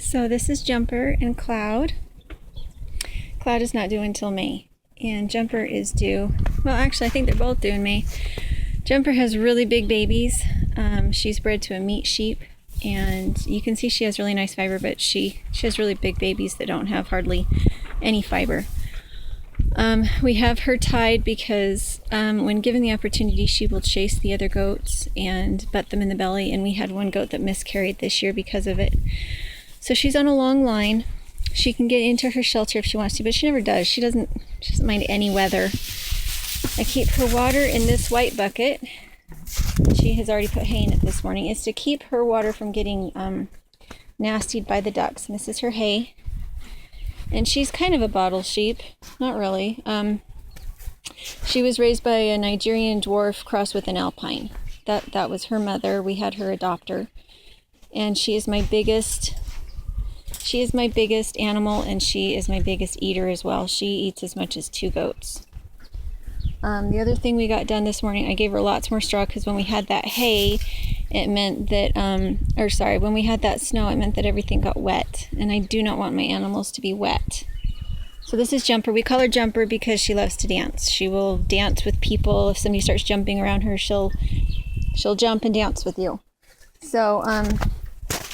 So this is Jumper and Cloud. Cloud is not due until May, and Jumper is due, well actually I think they're both due in May. Jumper has really big babies. She's bred to a meat sheep, and you can see she has really nice fiber, but she has really big babies that don't have hardly any fiber. We have her tied because when given the opportunity, she will chase the other goats and butt them in the belly, and we had one goat that miscarried this year because of it. So she's on a long line. She can get into her shelter if she wants to, but she never does. She doesn't mind any weather. I keep her water in this white bucket. She has already put hay in it this morning. It's to keep her water from getting nastied by the ducks. And this is her hay. And she's kind of a bottle sheep. Not really. She was raised by a Nigerian dwarf crossed with an alpine. That was her mother. We had her adopt her. And she is my biggest animal, and she is my biggest eater as well. She eats as much as 2 goats. The other thing we got done this morning, I gave her lots more straw because when we had that hay, it meant that, when we had that snow, it meant that everything got wet, and I do not want my animals to be wet. So this is Jumper. We call her Jumper because she loves to dance. She will dance with people. If somebody starts jumping around her, she'll jump and dance with you. So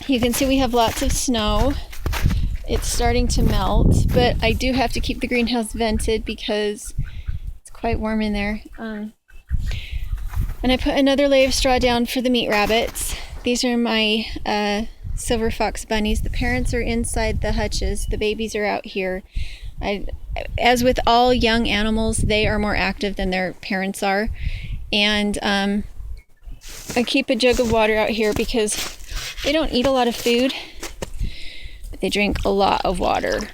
you can see we have lots of snow. It's starting to melt, but I do have to keep the greenhouse vented because it's quite warm in there. And I put another layer of straw down for the meat rabbits. These are my silver fox bunnies. The parents are inside the hutches. The babies are out here. As with all young animals, they are more active than their parents are. And I keep a jug of water out here because they don't eat a lot of food. They drink a lot of water.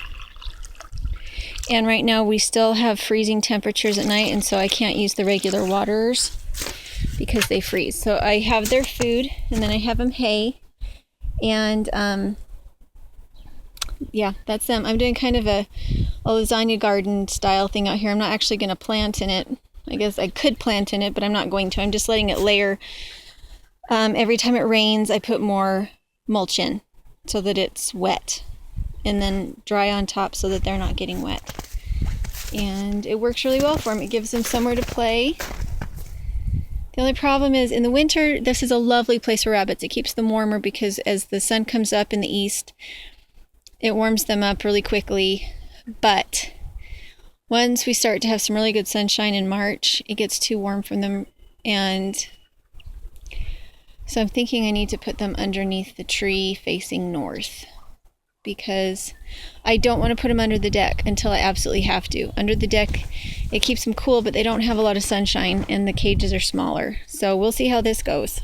And right now we still have freezing temperatures at night, and so I can't use the regular waters because they freeze. So I have their food, and then I have them hay. And yeah, that's them. I'm doing kind of a lasagna garden style thing out here. I'm not actually going to plant in it. I guess I could plant in it, but I'm not going to. I'm just letting it layer. Every time it rains, I put more mulch in, so that it's wet, and then dry on top so that they're not getting wet. And it works really well for them. It gives them somewhere to play. The only problem is in the winter, this is a lovely place for rabbits. It keeps them warmer because as the sun comes up in the east, it warms them up really quickly. But once we start to have some really good sunshine in March, it gets too warm for them, and so I'm thinking I need to put them underneath the tree facing north because I don't want to put them under the deck until I absolutely have to. Under the deck, it keeps them cool, but they don't have a lot of sunshine and the cages are smaller. So we'll see how this goes.